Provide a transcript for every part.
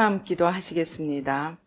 합tam 기도하시겠습니다.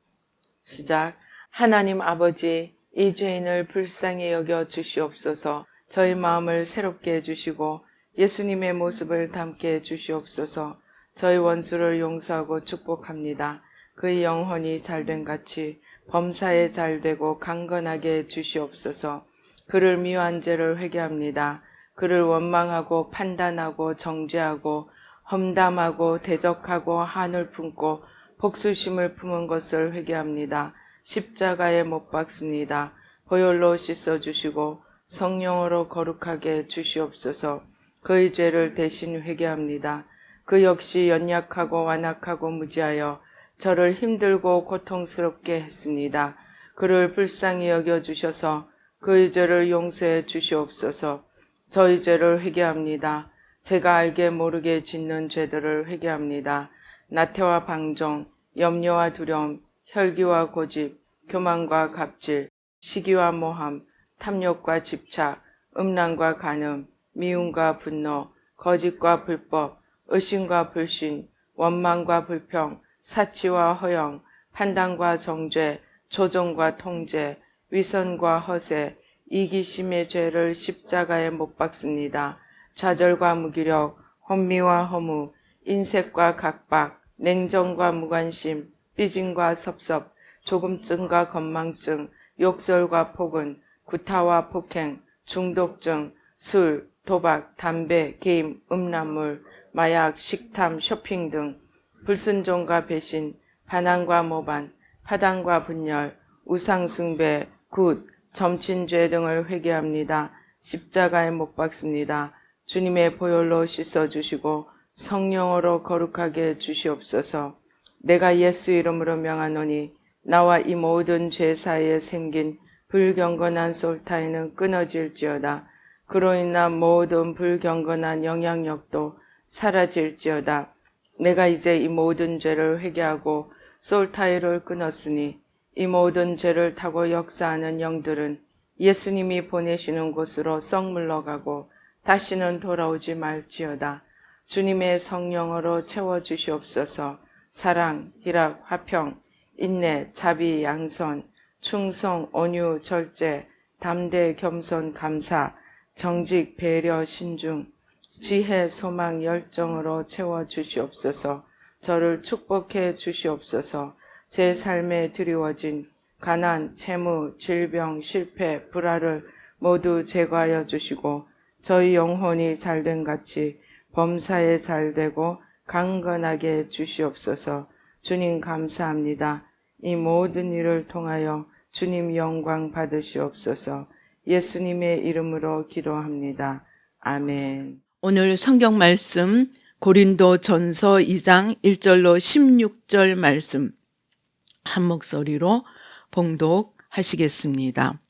시작. 하나님 아버지, 이 죄인을 불쌍히 여겨 주시옵소서. 저희 마음을 새롭게 해주시고 예수님의 모습을 담게 해주시옵소서. 저희 원수를 용서하고 축복합니다. 그의 영혼이 잘된 같이 범사에 잘되고 강건하게 해주시옵소서. 그를 미워한 죄를 회개합니다. 그를 원망하고 판단하고 정죄하고 험담하고 대적하고 한을 품고 복수심을 품은 것을 회개합니다. 십자가에 못 박습니다. 보혈로 씻어주시고 성령으로 거룩하게 주시옵소서. 그의 죄를 대신 회개합니다. 그 역시 연약하고 완악하고 무지하여 저를 힘들고 고통스럽게 했습니다. 그를 불쌍히 여겨주셔서 그의 죄를 용서해 주시옵소서. 저희 죄를 회개합니다. 제가 알게 모르게 짓는 죄들을 회개합니다. 나태와 방종, 염려와 두려움, 혈기와 고집, 교만과 갑질, 시기와 모함, 탐욕과 집착, 음란과 간음, 미움과 분노, 거짓과 불법, 의심과 불신, 원망과 불평, 사치와 허영, 판단과 정죄, 조종과 통제, 위선과 허세, 이기심의 죄를 십자가에 못 박습니다. 좌절과 무기력, 혼미와 허무, 인색과 각박, 냉정과 무관심, 삐짐과 섭섭, 조금증과 건망증, 욕설과 폭언, 구타와 폭행, 중독증, 술, 도박, 담배, 게임, 음란물, 마약, 식탐, 쇼핑 등 불순종과 배신, 반항과 모반, 파당과 분열, 우상숭배, 굿, 점친죄 등을 회개합니다. 십자가에 못 박습니다. 주님의 보혈로 씻어주시고 성령으로 거룩하게 주시옵소서. 내가 예수 이름으로 명하노니 나와 이 모든 죄 사이에 생긴 불경건한 솔타이는 끊어질지어다. 그로 인한 모든 불경건한 영향력도 사라질지어다. 내가 이제 이 모든 죄를 회개하고 솔타이를 끊었으니 이 모든 죄를 타고 역사하는 영들은 예수님이 보내시는 곳으로 썩 물러가고 다시는 돌아오지 말지어다. 주님의 성령으로 채워주시옵소서. 사랑, 희락, 화평, 인내, 자비, 양선, 충성, 온유, 절제, 담대, 겸손, 감사, 정직, 배려, 신중, 지혜, 소망, 열정으로 채워주시옵소서. 저를 축복해 주시옵소서. 제 삶에 드리워진 가난, 채무, 질병, 실패, 불화를 모두 제거하여 주시고 저희 영혼이 잘된 같이 범사에 잘되고 강건하게 주시옵소서. 주님 감사합니다. 이 모든 일을 통하여 주님 영광 받으시옵소서. 예수님의 이름으로 기도합니다. 아멘. 오늘 성경 말씀 고린도 전서 2장 1절로 16절 말씀 한 목소리로 봉독하시겠습니다.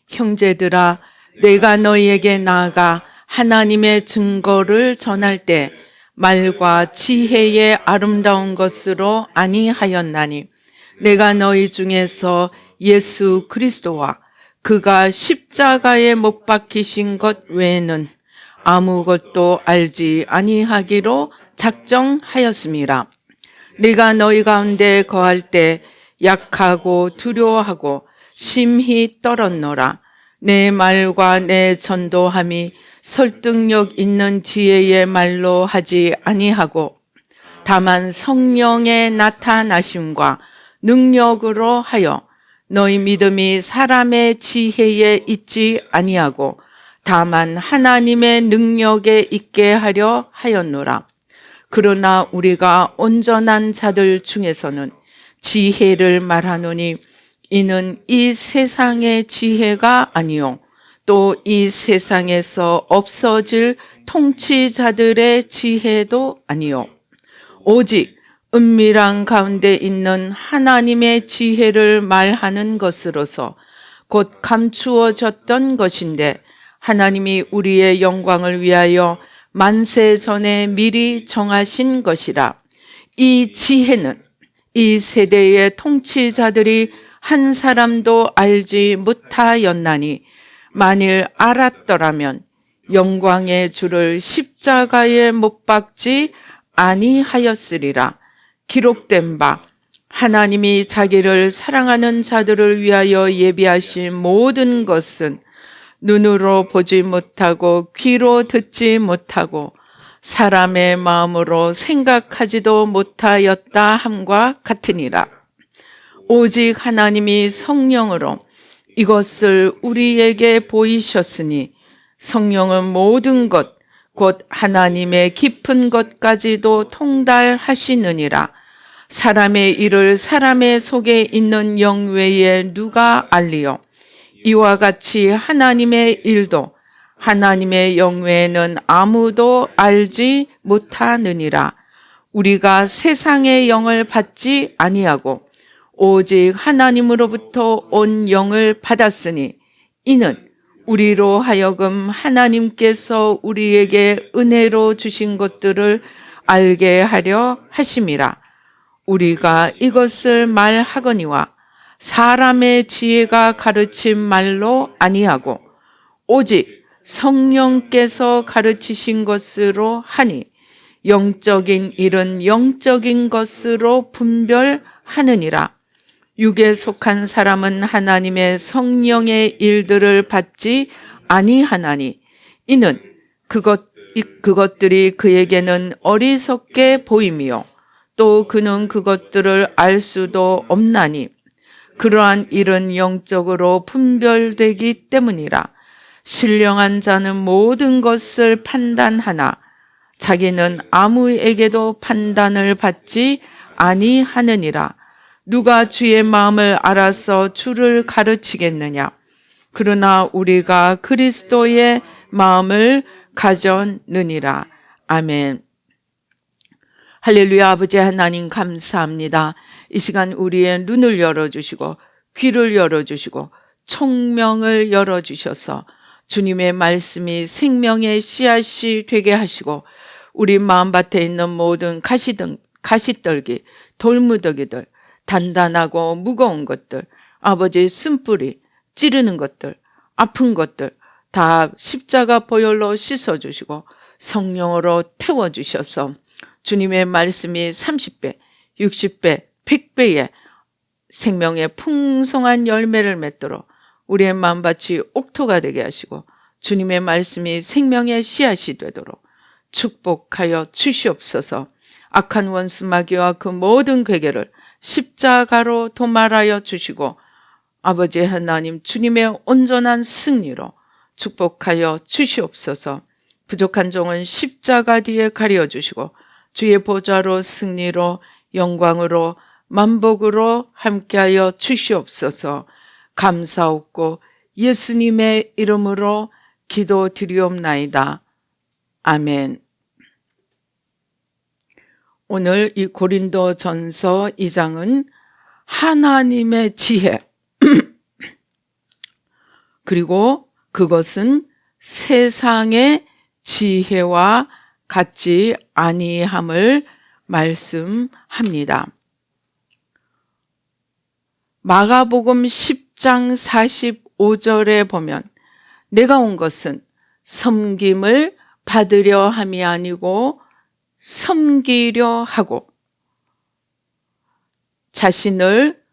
형제들아, 내가 너희에게 나아가 하나님의 증거를 전할 때 말과 지혜의 아름다운 것으로 아니하였나니 내가 너희 중에서 예수 그리스도와 그가 십자가에 못 박히신 것 외에는 아무것도 알지 아니하기로 작정하였음이라. 내가 너희 가운데 거할 때 약하고 두려워하고 심히 떨었노라. 내 말과 내 전도함이 설득력 있는 지혜의 말로 하지 아니하고 다만 성령의 나타나심과 능력으로 하여 너희 믿음이 사람의 지혜에 있지 아니하고 다만 하나님의 능력에 있게 하려 하였노라. 그러나 우리가 온전한 자들 중에서는 지혜를 말하노니 이는 이 세상의 지혜가 아니요 또 이 세상에서 없어질 통치자들의 지혜도 아니요 오직 은밀한 가운데 있는 하나님의 지혜를 말하는 것으로서 곧 감추어졌던 것인데 하나님이 우리의 영광을 위하여 만세 전에 미리 정하신 것이라. 이 지혜는 이 세대의 통치자들이 한 사람도 알지 못하였나니 만일 알았더라면 영광의 주를 십자가에 못 박지 아니하였으리라. 기록된 바 하나님이 자기를 사랑하는 자들을 위하여 예비하신 모든 것은 눈으로 보지 못하고 귀로 듣지 못하고 사람의 마음으로 생각하지도 못하였다 함과 같으니라. 오직 하나님이 성령으로 이것을 우리에게 보이셨으니 성령은 모든 것 곧 하나님의 깊은 것까지도 통달하시느니라. 사람의 일을 사람의 속에 있는 영 외에 누가 알리요? 이와 같이 하나님의 일도 하나님의 영 외에는 아무도 알지 못하느니라. 우리가 세상의 영을 받지 아니하고 오직 하나님으로부터 온 영을 받았으니 이는 우리로 하여금 하나님께서 우리에게 은혜로 주신 것들을 알게 하려 하심이라. 우리가 이것을 말하거니와 사람의 지혜가 가르친 말로 아니하고 오직 성령께서 가르치신 것으로 하니 영적인 일은 영적인 것으로 분별하느니라. 육에 속한 사람은 하나님의 성령의 일들을 받지 아니하나니 이는 그것들이 그에게는 어리석게 보임이요 또 그는 그것들을 알 수도 없나니 그러한 일은 영적으로 분별되기 때문이라. 신령한 자는 모든 것을 판단하나 자기는 아무에게도 판단을 받지 아니하느니라. 누가 주의 마음을 알아서 주를 가르치겠느냐? 그러나 우리가 그리스도의 마음을 가졌느니라. 아멘. 할렐루야. 아버지 하나님 감사합니다. 이 시간 우리의 눈을 열어주시고 귀를 열어주시고 총명을 열어주셔서 주님의 말씀이 생명의 씨앗이 되게 하시고 우리 마음밭에 있는 모든 가시떨기, 돌무더기들, 단단하고 무거운 것들, 아버지 쓴뿌리, 찌르는 것들, 아픈 것들 다 십자가 보혈로 씻어주시고 성령으로 태워주셔서 주님의 말씀이 30배, 60배, 100배의 생명의 풍성한 열매를 맺도록 우리의 마음밭이 옥토가 되게 하시고 주님의 말씀이 생명의 씨앗이 되도록 축복하여 주시옵소서. 악한 원수 마귀와 그 모든 괴계를 십자가로 도말하여 주시고 아버지 하나님 주님의 온전한 승리로 축복하여 주시옵소서. 부족한 종은 십자가 뒤에 가려 주시고 주의 보좌로 승리로 영광으로 만복으로 함께하여 주시옵소서. 감사옵고 예수님의 이름으로 기도드리옵나이다. 아멘. 오늘 이 고린도전서 2장은 하나님의 지혜 그리고 그것은 세상의 지혜와 같지 아니함을 말씀합니다. 마가복음 10장 45절에 보면 내가 온 것은 섬김을 받으려 함이 아니고 섬기려 하고 자신을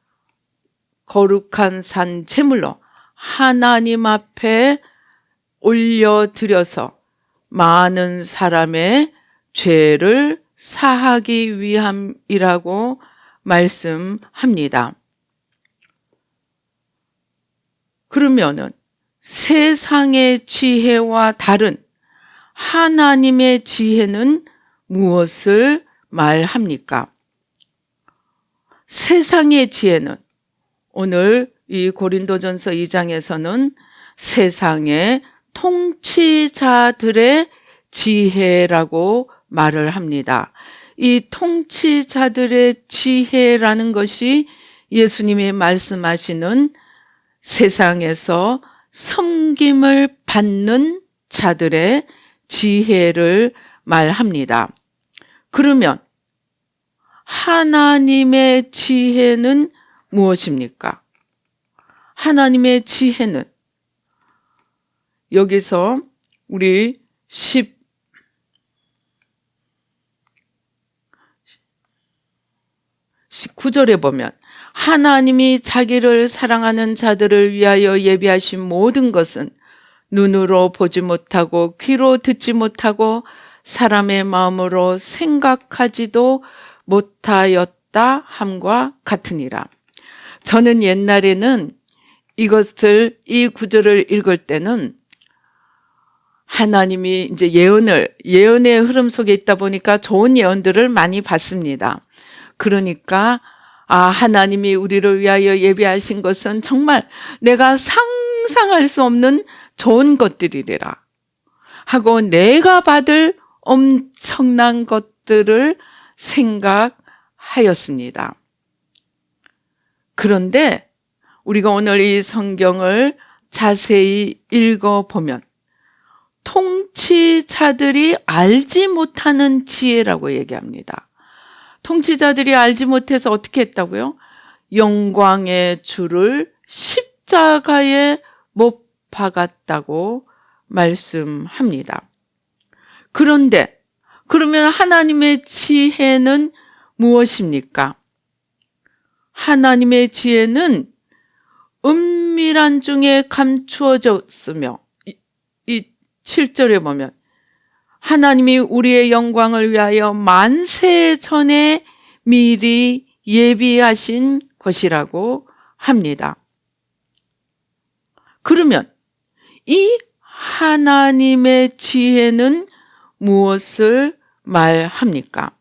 거룩한 산 제물로 하나님 앞에 올려드려서 많은 사람의 죄를 사하기 위함이라고 말씀합니다. 그러면은 세상의 지혜와 다른 하나님의 지혜는 무엇을 말합니까? 세상의 지혜는 오늘 이 고린도전서 2장에서는 세상의 통치자들의 지혜라고 말을 합니다. 이 통치자들의 지혜라는 것이 예수님이 말씀하시는 세상에서 섬김을 받는 자들의 지혜를 말합니다. 그러면 하나님의 지혜는 무엇입니까? 하나님의 지혜는 여기서 우리 9절에 보면 하나님이 자기를 사랑하는 자들을 위하여 예비하신 모든 것은 눈으로 보지 못하고 귀로 듣지 못하고 사람의 마음으로 생각하지도 못하였다 함과 같으니라. 저는 옛날에는 이 구절을 읽을 때는 하나님이 이제 예언의 흐름 속에 있다 보니까 좋은 예언들을 많이 봤습니다. 그러니까 하나님이 우리를 위하여 예비하신 것은 정말 내가 상상할 수 없는 좋은 것들이래라 하고 내가 받을 엄청난 것들을 생각하였습니다. 그런데 우리가 오늘 이 성경을 자세히 읽어보면 통치자들이 알지 못하는 지혜라고 얘기합니다. 통치자들이 알지 못해서 어떻게 했다고요? 영광의 주를 십자가에 못 박았다고 말씀합니다. 그런데 그러면 하나님의 지혜는 무엇입니까? 하나님의 지혜는 은밀한 중에 감추어졌으며 이 7절에 보면 하나님이 우리의 영광을 위하여 만세 전에 미리 예비하신 것이라고 합니다. 그러면 이 하나님의 지혜는 무엇을 말합니까?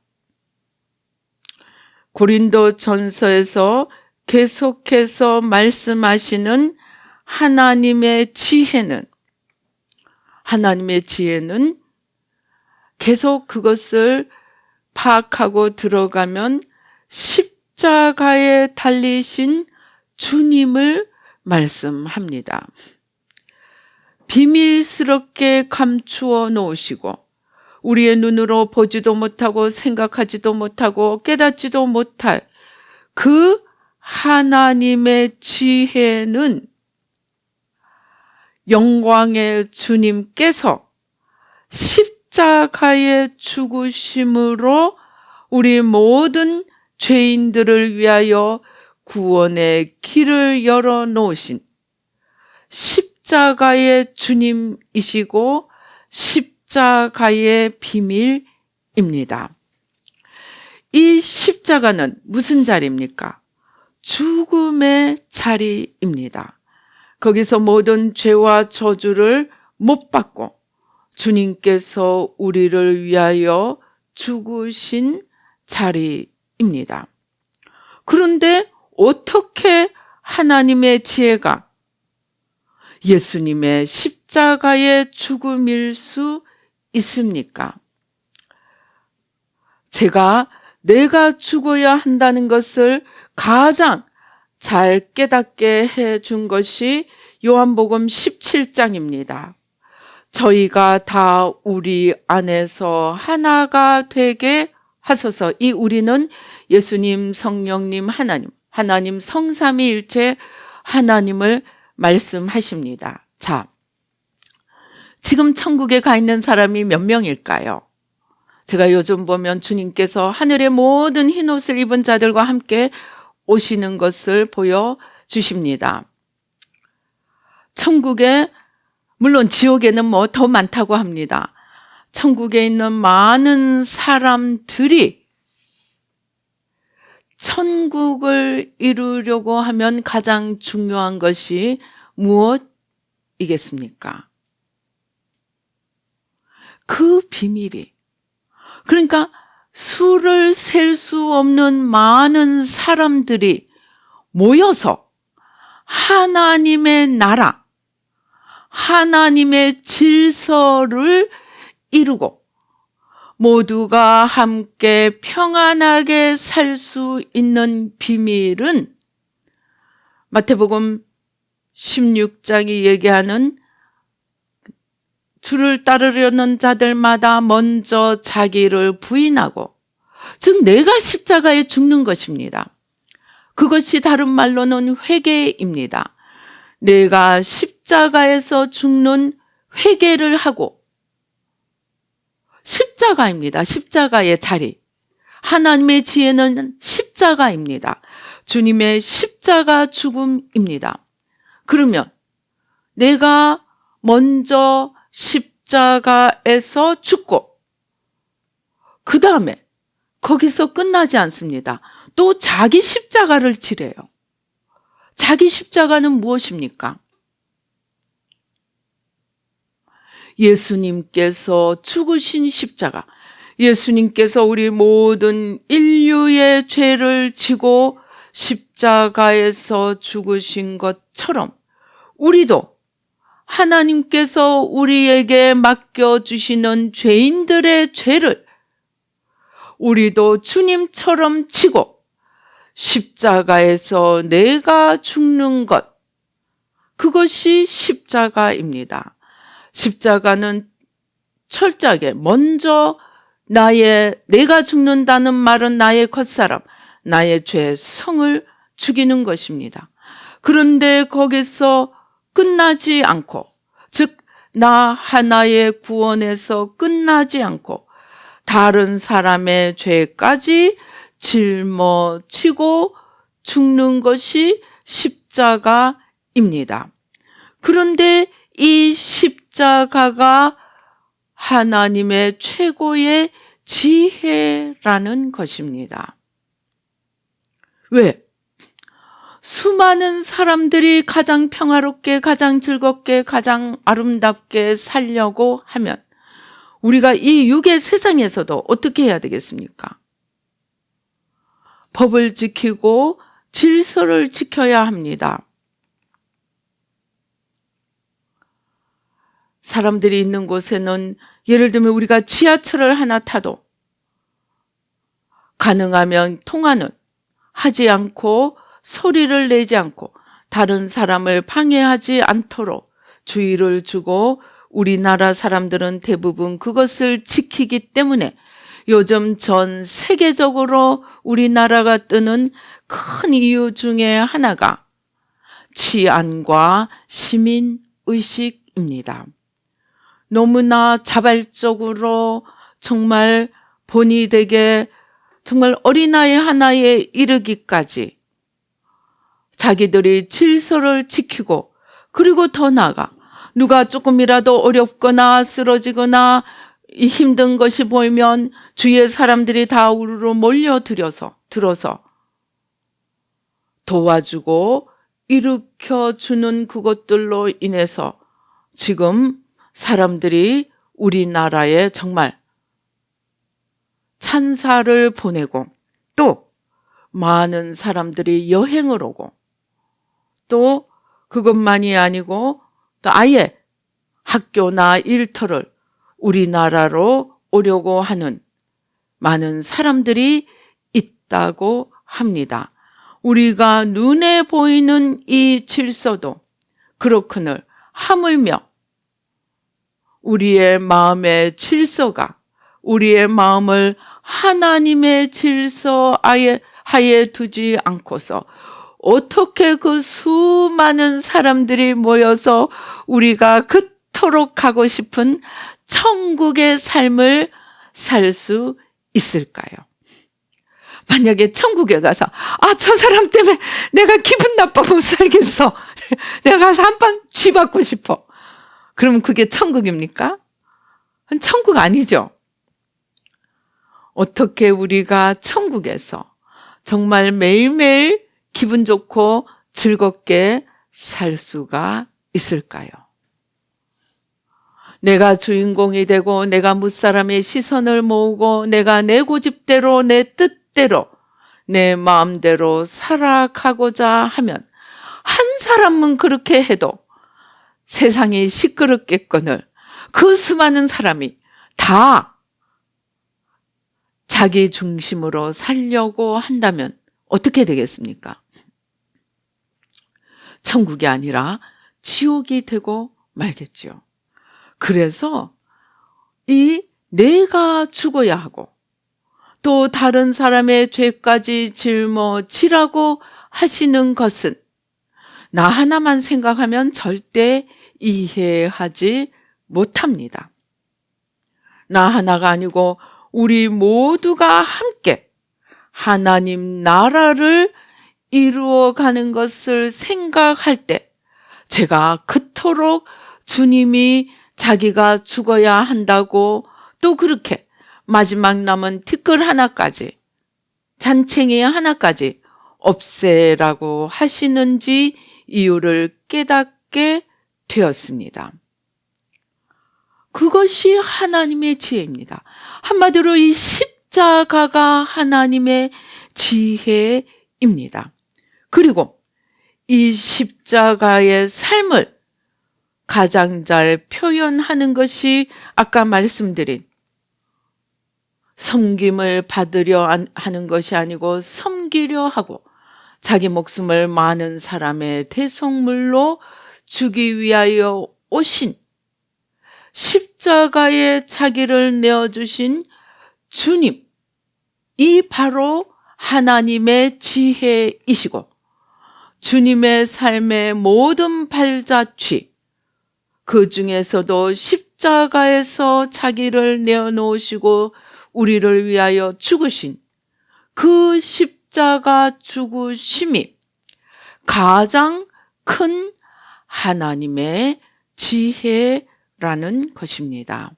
고린도전서에서 계속해서 말씀하시는 하나님의 지혜는 계속 그것을 파악하고 들어가면 십자가에 달리신 주님을 말씀합니다. 비밀스럽게 감추어 놓으시고 우리의 눈으로 보지도 못하고 생각하지도 못하고 깨닫지도 못할 그 하나님의 지혜는 영광의 주님께서 십자가의 죽으심으로 우리 모든 죄인들을 위하여 구원의 길을 열어놓으신 십자가의 주님이시고 십자가의 비밀입니다. 이 십자가는 무슨 자리입니까? 죽음의 자리입니다. 거기서 모든 죄와 저주를 못 받고 주님께서 우리를 위하여 죽으신 자리입니다. 그런데 어떻게 하나님의 지혜가 예수님의 십자가의 죽음일 수 있습니까? 내가 죽어야 한다는 것을 가장 잘 깨닫게 해준 것이 요한복음 17장입니다. 저희가 다 우리 안에서 하나가 되게 하소서. 이 우리는 예수님, 성령님, 하나님 성삼위일체 하나님을 말씀하십니다. 자, 지금 천국에 가 있는 사람이 몇 명일까요? 제가 요즘 보면 주님께서 하늘의 모든 흰옷을 입은 자들과 함께 오시는 것을 보여주십니다. 천국에, 물론 지옥에는 더 많다고 합니다. 천국에 있는 많은 사람들이 천국을 이루려고 하면 가장 중요한 것이 무엇이겠습니까? 그 비밀이, 그러니까 수를 셀 수 없는 많은 사람들이 모여서 하나님의 나라, 하나님의 질서를 이루고 모두가 함께 평안하게 살 수 있는 비밀은 마태복음 16장이 얘기하는 주를 따르려는 자들마다 먼저 자기를 부인하고, 즉 내가 십자가에 죽는 것입니다. 그것이 다른 말로는 회개입니다. 내가 십자가에서 죽는 회개를 하고, 십자가입니다. 십자가의 자리. 하나님의 지혜는 십자가입니다. 주님의 십자가 죽음입니다. 그러면 내가 먼저 십자가에서 죽고 그 다음에 거기서 끝나지 않습니다. 또 자기 십자가를 지래요. 자기 십자가는 무엇입니까? 예수님께서 죽으신 십자가. 예수님께서 우리 모든 인류의 죄를 지고 십자가에서 죽으신 것처럼 우리도 하나님께서 우리에게 맡겨주시는 죄인들의 죄를 우리도 주님처럼 지고 십자가에서 내가 죽는 것, 그것이 십자가입니다. 십자가는 철저하게 먼저 내가 죽는다는 말은 나의 겉사람, 나의 죄성을 죽이는 것입니다. 그런데 거기서 끝나지 않고, 즉 나 하나의 구원에서 끝나지 않고 다른 사람의 죄까지 짊어지고 죽는 것이 십자가입니다. 그런데 이 십자가가 하나님의 최고의 지혜라는 것입니다. 왜? 수많은 사람들이 가장 평화롭게, 가장 즐겁게, 가장 아름답게 살려고 하면 우리가 이 육의 세상에서도 어떻게 해야 되겠습니까? 법을 지키고 질서를 지켜야 합니다. 사람들이 있는 곳에는 예를 들면 우리가 지하철을 하나 타도 가능하면 통화는 하지 않고 소리를 내지 않고 다른 사람을 방해하지 않도록 주의를 주고 우리나라 사람들은 대부분 그것을 지키기 때문에 요즘 전 세계적으로 우리나라가 뜨는 큰 이유 중에 하나가 치안과 시민의식입니다. 너무나 자발적으로 정말 본의 되게 정말 어린아이 하나에 이르기까지 자기들이 질서를 지키고 그리고 더 나아가 누가 조금이라도 어렵거나 쓰러지거나 힘든 것이 보이면 주위의 사람들이 다 우르르 몰려들어서 도와주고 일으켜주는 그것들로 인해서 지금 사람들이 우리나라에 정말 찬사를 보내고 또 많은 사람들이 여행을 오고 또 그것만이 아니고 또 아예 학교나 일터를 우리나라로 오려고 하는 많은 사람들이 있다고 합니다. 우리가 눈에 보이는 이 질서도 그렇거늘 하물며 우리의 마음의 질서가 우리의 마음을 하나님의 질서 하에 두지 않고서 어떻게 그 수많은 사람들이 모여서 우리가 그토록 가고 싶은 천국의 삶을 살 수 있을까요? 만약에 천국에 가서 저 사람 때문에 내가 기분 나빠 못 살겠어. 내가 가서 한판 쥐받고 싶어. 그러면 그게 천국입니까? 천국 아니죠. 어떻게 우리가 천국에서 정말 매일매일 기분 좋고 즐겁게 살 수가 있을까요? 내가 주인공이 되고 내가 무사람의 시선을 모으고 내가 내 고집대로 내 뜻대로 내 마음대로 살아가고자 하면 한 사람은 그렇게 해도 세상이 시끄럽겠거늘 그 수많은 사람이 다 자기 중심으로 살려고 한다면 어떻게 되겠습니까? 천국이 아니라 지옥이 되고 말겠죠. 그래서 이 내가 죽어야 하고 또 다른 사람의 죄까지 짊어지라고 하시는 것은 나 하나만 생각하면 절대 이해하지 못합니다. 나 하나가 아니고 우리 모두가 함께 하나님 나라를 이루어가는 것을 생각할 때 제가 그토록 주님이 자기가 죽어야 한다고 또 그렇게 마지막 남은 티끌 하나까지 잔챙이 하나까지 없애라고 하시는지 이유를 깨닫게 되었습니다. 그것이 하나님의 지혜입니다. 한마디로 이 십자가가 하나님의 지혜입니다. 그리고 이 십자가의 삶을 가장 잘 표현하는 것이 아까 말씀드린 섬김을 받으려 하는 것이 아니고 섬기려 하고 자기 목숨을 많은 사람의 대속물로 주기 위하여 오신 십자가에 자기를 내어주신 주님, 이 바로 하나님의 지혜이시고 주님의 삶의 모든 발자취, 그 중에서도 십자가에서 자기를 내어놓으시고 우리를 위하여 죽으신 그 십자가 죽으심이 가장 큰 하나님의 지혜라는 것입니다.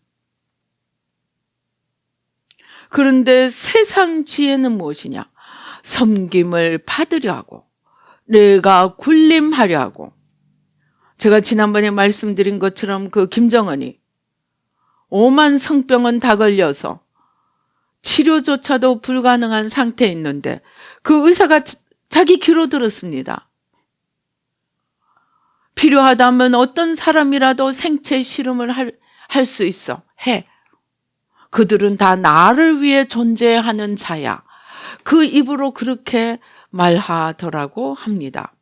그런데 세상 지혜는 무엇이냐? 섬김을 받으려 하고 내가 군림하려 하고, 제가 지난번에 말씀드린 것처럼 그 김정은이 오만 성병은 다 걸려서 치료조차도 불가능한 상태에 있는데 그 의사가 자기 귀로 들었습니다. 필요하다면 어떤 사람이라도 생체 실험을 할 수 있어. 해. 그들은 다 나를 위해 존재하는 자야. 그 입으로 그렇게 말하더라고 합니다.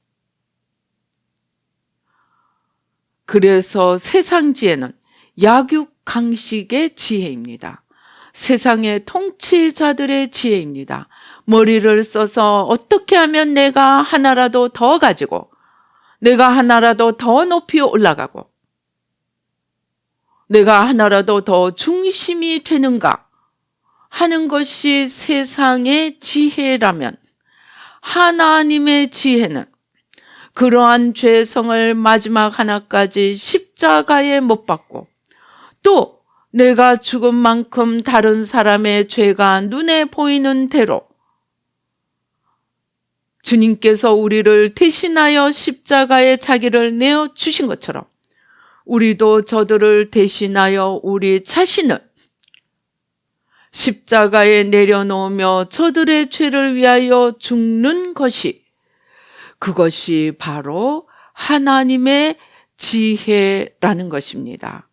그래서 세상 지혜는 약육강식의 지혜입니다. 세상의 통치자들의 지혜입니다. 머리를 써서 어떻게 하면 내가 하나라도 더 가지고 내가 하나라도 더 높이 올라가고 내가 하나라도 더 중심이 되는가 하는 것이 세상의 지혜라면, 하나님의 지혜는 그러한 죄성을 마지막 하나까지 십자가에 못 박고 또 내가 죽은 만큼 다른 사람의 죄가 눈에 보이는 대로 주님께서 우리를 대신하여 십자가에 자기를 내어주신 것처럼 우리도 저들을 대신하여 우리 자신을 십자가에 내려놓으며 저들의 죄를 위하여 죽는 것이, 그것이 바로 하나님의 지혜라는 것입니다.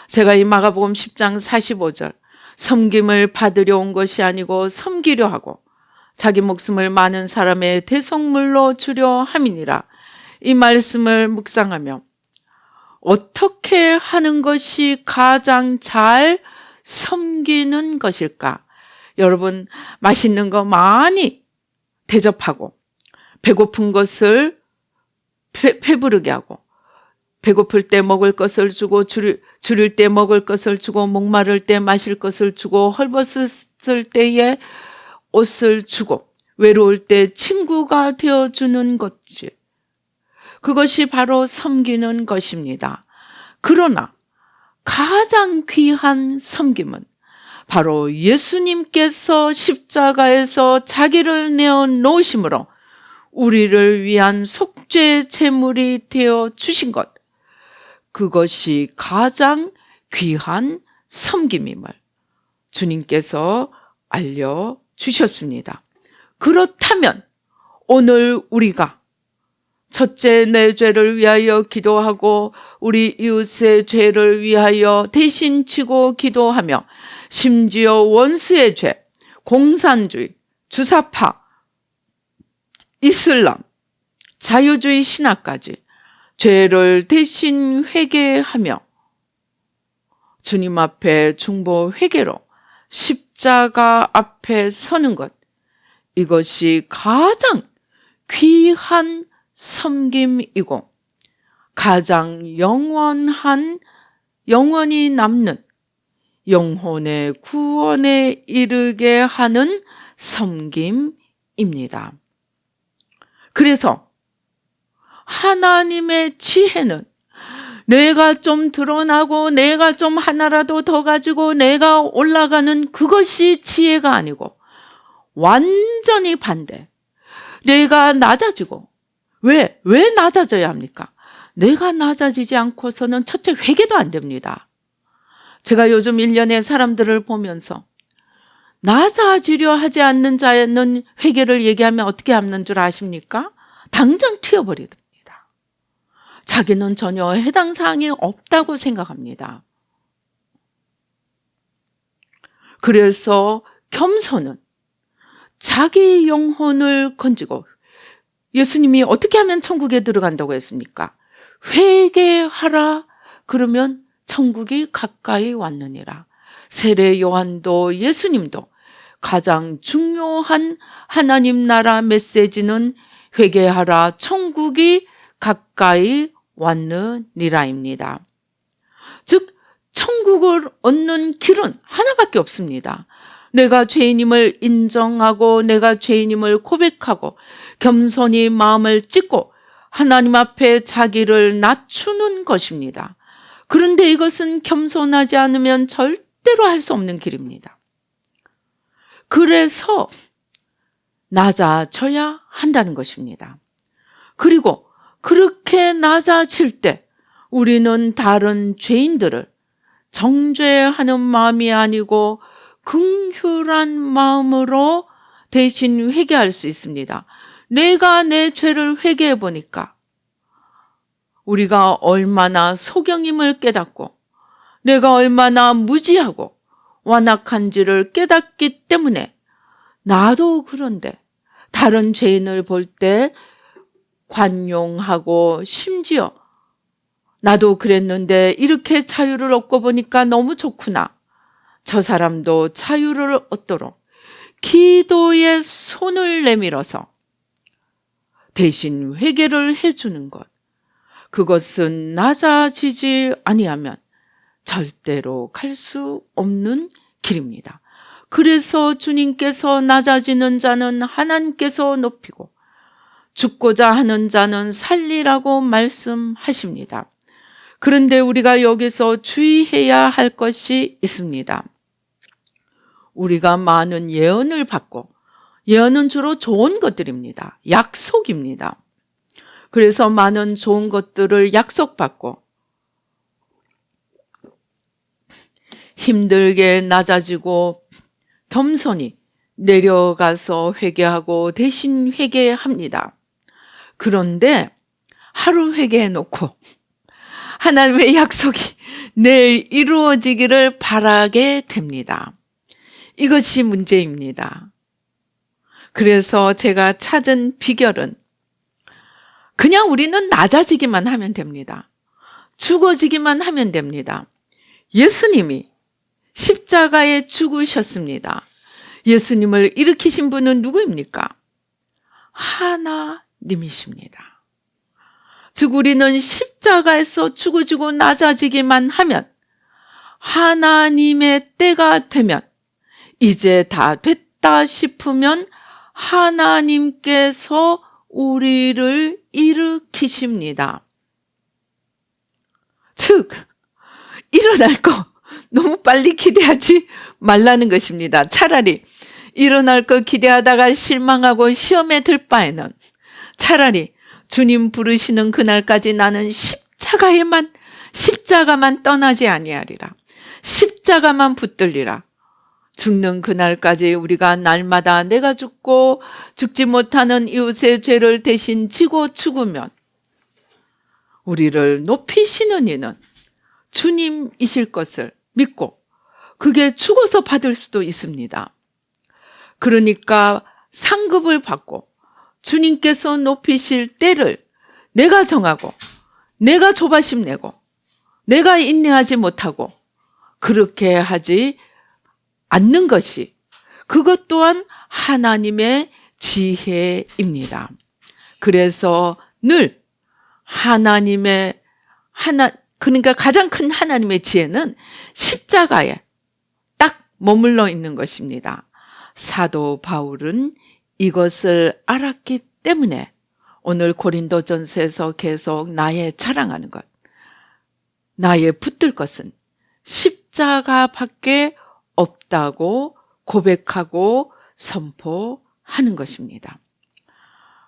제가 이 마가복음 10장 45절 섬김을 받으려 온 것이 아니고 섬기려 하고 자기 목숨을 많은 사람의 대속물로 주려 함이니라, 이 말씀을 묵상하며 어떻게 하는 것이 가장 잘 섬기는 것일까? 여러분, 맛있는 거 많이 대접하고 배고픈 것을 배부르게 하고 배고플 때 먹을 것을 주고 줄일 때 먹을 것을 주고 목마를 때 마실 것을 주고 헐벗을 때에 옷을 주고 외로울 때 친구가 되어주는 것이, 그것이 바로 섬기는 것입니다. 그러나 가장 귀한 섬김은 바로 예수님께서 십자가에서 자기를 내어놓으심으로 우리를 위한 속죄 제물이 되어 주신 것, 그것이 가장 귀한 섬김임을 주님께서 알려주셨습니다. 그렇다면 오늘 우리가 첫째, 내 죄를 위하여 기도하고 우리 이웃의 죄를 위하여 대신 지고 기도하며 심지어 원수의 죄, 공산주의, 주사파, 이슬람, 자유주의 신화까지 죄를 대신 회개하며 주님 앞에 중보 회개로 십자가 앞에 서는 것, 이것이 가장 귀한 섬김이고 가장 영원히 남는 영혼의 구원에 이르게 하는 섬김입니다. 그래서 하나님의 지혜는 내가 좀 드러나고 내가 좀 하나라도 더 가지고 내가 올라가는 그것이 지혜가 아니고 완전히 반대. 내가 낮아지고 왜 낮아져야 합니까? 내가 낮아지지 않고서는 첫째 회개도 안 됩니다. 제가 요즘 1년에 사람들을 보면서 낮아지려 하지 않는 자는 회개를 얘기하면 어떻게 하는 줄 아십니까? 당장 튀어버립니다. 자기는 전혀 해당 사항이 없다고 생각합니다. 그래서 겸손은 자기 영혼을 건지고, 예수님이 어떻게 하면 천국에 들어간다고 했습니까? 회개하라, 그러면 천국이 가까이 왔느니라. 세례 요한도 예수님도 가장 중요한 하나님 나라 메시지는 회개하라, 천국이 가까이 왔느니라입니다. 즉 천국을 얻는 길은 하나밖에 없습니다. 내가 죄인임을 인정하고 내가 죄인임을 고백하고 겸손히 마음을 찢고 하나님 앞에 자기를 낮추는 것입니다. 그런데 이것은 겸손하지 않으면 절대로 할 수 없는 길입니다. 그래서 낮아져야 한다는 것입니다. 그리고 그렇게 낮아질 때 우리는 다른 죄인들을 정죄하는 마음이 아니고 긍휼한 마음으로 대신 회개할 수 있습니다. 내가 내 죄를 회개해 보니까 우리가 얼마나 소경임을 깨닫고 내가 얼마나 무지하고 완악한지를 깨닫기 때문에 나도 그런데 다른 죄인을 볼 때 관용하고 심지어 나도 그랬는데 이렇게 자유를 얻고 보니까 너무 좋구나. 저 사람도 자유를 얻도록 기도에 손을 내밀어서 대신 회개를 해주는 것. 그것은 낮아지지 아니하면 절대로 갈 수 없는 길입니다. 그래서 주님께서 낮아지는 자는 하나님께서 높이고 죽고자 하는 자는 살리라고 말씀하십니다. 그런데 우리가 여기서 주의해야 할 것이 있습니다. 우리가 많은 예언을 받고, 예언은 주로 좋은 것들입니다. 약속입니다. 그래서 많은 좋은 것들을 약속받고 힘들게 낮아지고 겸손히 내려가서 회개하고 대신 회개합니다. 그런데 하루 회개해 놓고 하나님의 약속이 내일 이루어지기를 바라게 됩니다. 이것이 문제입니다. 그래서 제가 찾은 비결은 그냥 우리는 낮아지기만 하면 됩니다. 죽어지기만 하면 됩니다. 예수님이 십자가에 죽으셨습니다. 예수님을 일으키신 분은 누구입니까? 하나님이십니다. 즉 우리는 십자가에서 죽어지고 낮아지기만 하면 하나님의 때가 되면 이제 다 됐다 싶으면 하나님께서 우리를 일으키십니다. 즉 일어날 거 너무 빨리 기대하지 말라는 것입니다. 차라리 일어날 거 기대하다가 실망하고 시험에 들 바에는 차라리 주님 부르시는 그날까지 나는 십자가만 떠나지 아니하리라. 십자가만 붙들리라. 죽는 그날까지 우리가 날마다 내가 죽고 죽지 못하는 이웃의 죄를 대신 지고 죽으면 우리를 높이시는 이는 주님이실 것을 믿고 그게 죽어서 받을 수도 있습니다. 그러니까 상급을 받고 주님께서 높이실 때를 내가 정하고 내가 조바심 내고 내가 인내하지 못하고 그렇게 하지 않는 것이 그것 또한 하나님의 지혜입니다. 그래서 늘 그러니까 가장 큰 하나님의 지혜는 십자가에 딱 머물러 있는 것입니다. 사도 바울은 이것을 알았기 때문에 오늘 고린도전서에서 계속 나의 자랑하는 것, 나의 붙들 것은 십자가밖에 없다고 고백하고 선포하는 것입니다.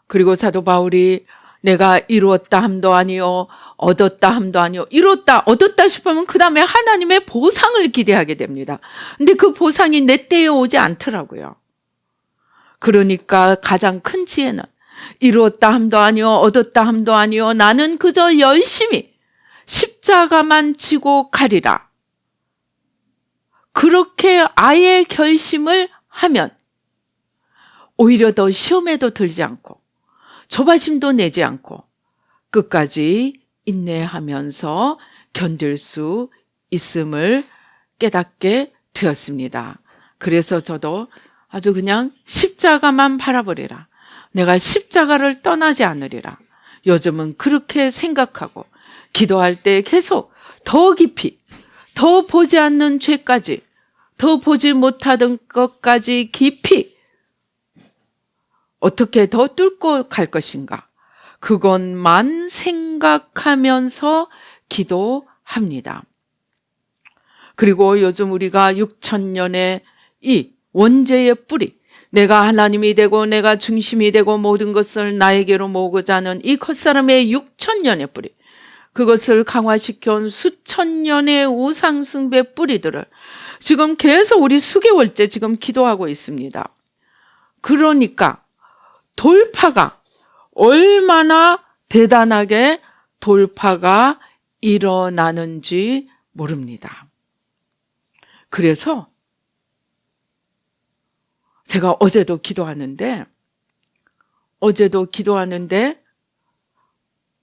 그리고 사도 바울이 내가 이루었다 함도 아니요 얻었다 함도 아니요 이뤘다 얻었다 싶으면 그 다음에 하나님의 보상을 기대하게 됩니다. 근데 그 보상이 내 때에 오지 않더라고요. 그러니까 가장 큰 지혜는 이루었다 함도 아니요 얻었다 함도 아니요 나는 그저 열심히 십자가만 지고 가리라. 그렇게 아예 결심을 하면 오히려 더 시험에도 들지 않고 조바심도 내지 않고 끝까지 인내하면서 견딜 수 있음을 깨닫게 되었습니다. 그래서 저도 아주 그냥 십자가만 바라보리라. 내가 십자가를 떠나지 않으리라. 요즘은 그렇게 생각하고 기도할 때 계속 더 깊이, 더 보지 않는 죄까지, 더 보지 못하던 것까지 깊이 어떻게 더 뚫고 갈 것인가? 그것만 생각하면서 기도합니다. 그리고 요즘 우리가 6,000년의 이 원죄의 뿌리, 내가 하나님이 되고 내가 중심이 되고 모든 것을 나에게로 모으고자 하는 이 겉사람의 6,000년의 뿌리, 그것을 강화시켜온 수천 년의 우상숭배 뿌리들을 지금 계속 우리 수개월째 지금 기도하고 있습니다. 그러니까 돌파가 얼마나 대단하게 돌파가 일어나는지 모릅니다. 그래서 제가 어제도 기도하는데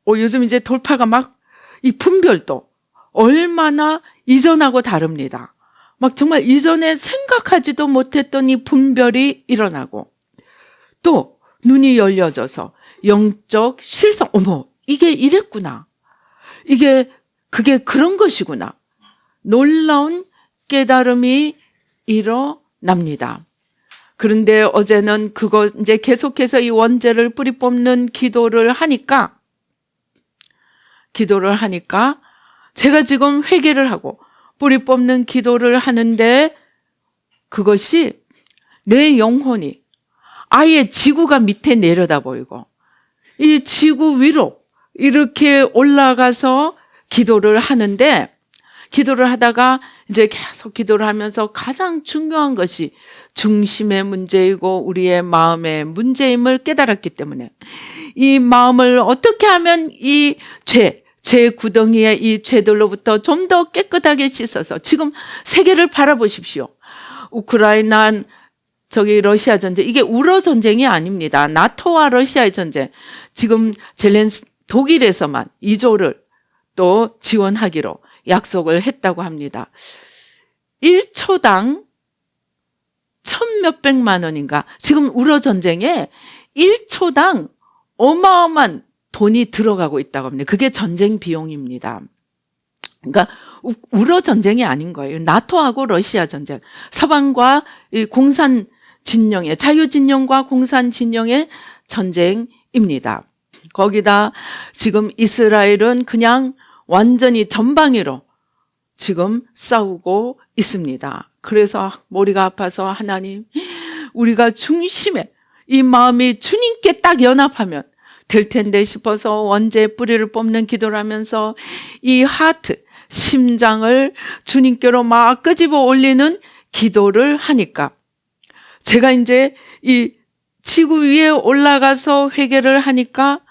요즘 이제 돌파가 막 이 분별도 얼마나 이전하고 다릅니다. 막 정말 이전에 생각하지도 못했던 이 분별이 일어나고 또 눈이 열려져서 영적 실성, 어머, 이게 이랬구나. 그게 그런 것이구나. 놀라운 깨달음이 일어납니다. 그런데 어제는 그거 이제 계속해서 이 원죄를 뿌리 뽑는 기도를 하니까 제가 지금 회개를 하고 뿌리 뽑는 기도를 하는데 그것이 내 영혼이 아예 지구가 밑에 내려다 보이고 이 지구 위로 이렇게 올라가서 기도를 하는데 기도를 하다가 이제 계속 기도를 하면서 가장 중요한 것이 중심의 문제이고 우리의 마음의 문제임을 깨달았기 때문에 이 마음을 어떻게 하면 이 제 구덩이의 이 죄들로부터 좀 더 깨끗하게 씻어서 지금 세계를 바라보십시오. 우크라이나 러시아 전쟁, 이게 우러 전쟁이 아닙니다. 나토와 러시아의 전쟁. 지금 독일에서만 2조를 또 지원하기로 약속을 했다고 합니다. 1초당 1,몇백만 원인가. 지금 우러 전쟁에 1초당 어마어마한 돈이 들어가고 있다고 합니다. 그게 전쟁 비용입니다. 그러니까 우러 전쟁이 아닌 거예요. 나토하고 러시아 전쟁. 서방과 공산 진영의 자유 진영과 공산 진영의 전쟁입니다. 거기다 지금 이스라엘은 그냥 완전히 전방위로 지금 싸우고 있습니다. 그래서 머리가 아파서 하나님, 우리가 중심에 이 마음이 주님께 딱 연합하면 될 텐데 싶어서 원죄의 뿌리를 뽑는 기도를 하면서 이 하트, 심장을 주님께로 막 끄집어 올리는 기도를 하니까 제가 이제 이 지구 위에 올라가서 회개를 하니까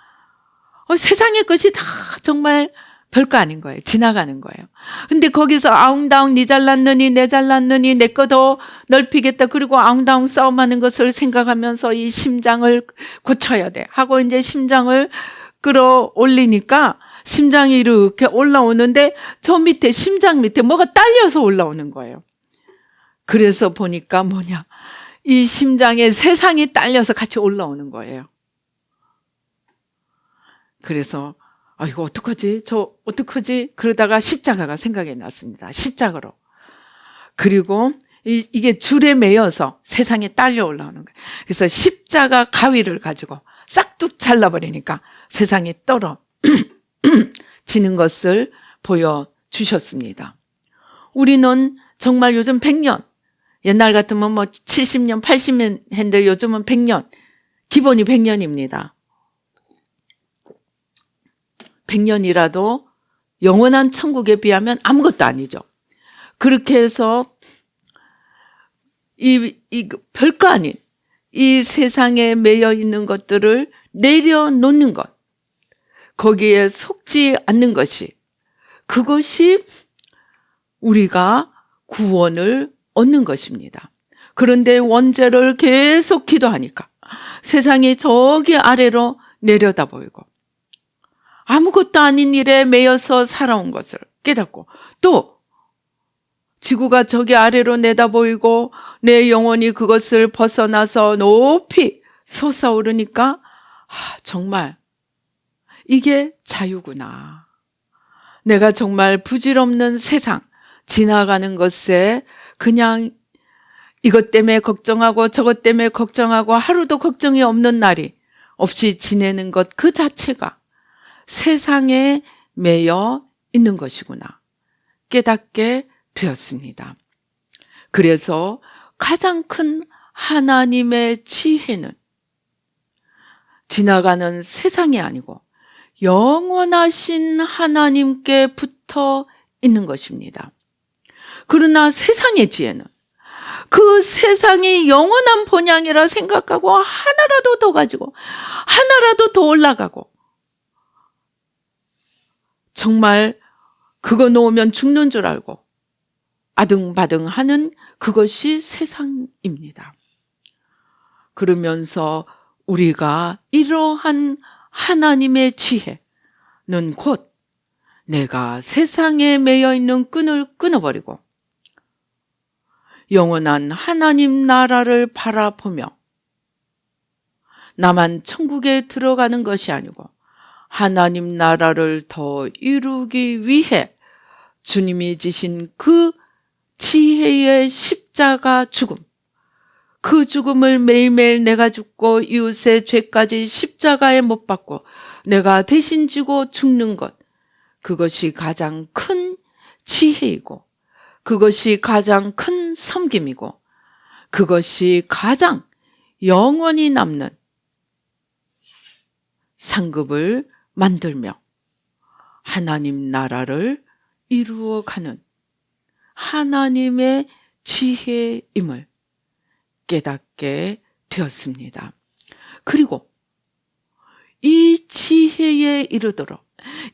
세상의 것이 다 정말 별거 아닌 거예요. 지나가는 거예요. 근데 거기서 아웅다웅 니 잘났느니 내 잘났느니 내 거 더 넓히겠다. 그리고 아웅다웅 싸움하는 것을 생각하면서 이 심장을 고쳐야 돼 하고 이제 심장을 끌어올리니까 심장이 이렇게 올라오는데 저 밑에 심장 밑에 뭐가 딸려서 올라오는 거예요. 그래서 보니까 뭐냐, 이 심장에 세상이 딸려서 같이 올라오는 거예요. 그래서 이거 어떡하지? 어떡하지? 그러다가 십자가가 생각이 났습니다. 십자가로. 그리고 이게 줄에 매여서 세상에 딸려 올라오는 거예요. 그래서 십자가 가위를 가지고 싹둑 잘라버리니까 세상에 떨어지는 것을 보여주셨습니다. 우리는 정말 요즘 100년, 옛날 같으면 뭐 70년, 80년 했는데 요즘은 100년, 기본이 100년입니다. 100년이라도 영원한 천국에 비하면 아무것도 아니죠. 그렇게 해서 별거 아닌 이 세상에 매여 있는 것들을 내려놓는 것, 거기에 속지 않는 것이, 그것이 우리가 구원을 얻는 것입니다. 그런데 원죄를 계속 기도하니까 세상이 저기 아래로 내려다 보이고 아무것도 아닌 일에 매여서 살아온 것을 깨닫고, 또 지구가 저기 아래로 내다 보이고 내 영혼이 그것을 벗어나서 높이 솟아오르니까 정말 이게 자유구나. 내가 정말 부질없는 세상 지나가는 것에 그냥 이것 때문에 걱정하고 저것 때문에 걱정하고 하루도 걱정이 없는 날이 없이 지내는 것 그 자체가 세상에 매여 있는 것이구나 깨닫게 되었습니다. 그래서 가장 큰 하나님의 지혜는 지나가는 세상이 아니고 영원하신 하나님께 붙어 있는 것입니다. 그러나 세상의 지혜는 그 세상이 영원한 본향이라 생각하고 하나라도 더 가지고 하나라도 더 올라가고 정말 그거 놓으면 죽는 줄 알고 아등바등하는 그것이 세상입니다. 그러면서 우리가 이러한 하나님의 지혜는 곧 내가 세상에 매여 있는 끈을 끊어버리고 영원한 하나님 나라를 바라보며 나만 천국에 들어가는 것이 아니고 하나님 나라를 더 이루기 위해 주님이 지신 그 지혜의 십자가 죽음, 그 죽음을 매일매일 내가 죽고 이웃의 죄까지 십자가에 못 박고 내가 대신 지고 죽는 것, 그것이 가장 큰 지혜이고 그것이 가장 큰 섬김이고 그것이 가장 영원히 남는 상급을 만들며 하나님 나라를 이루어가는 하나님의 지혜임을 깨닫게 되었습니다. 그리고 이 지혜에 이르도록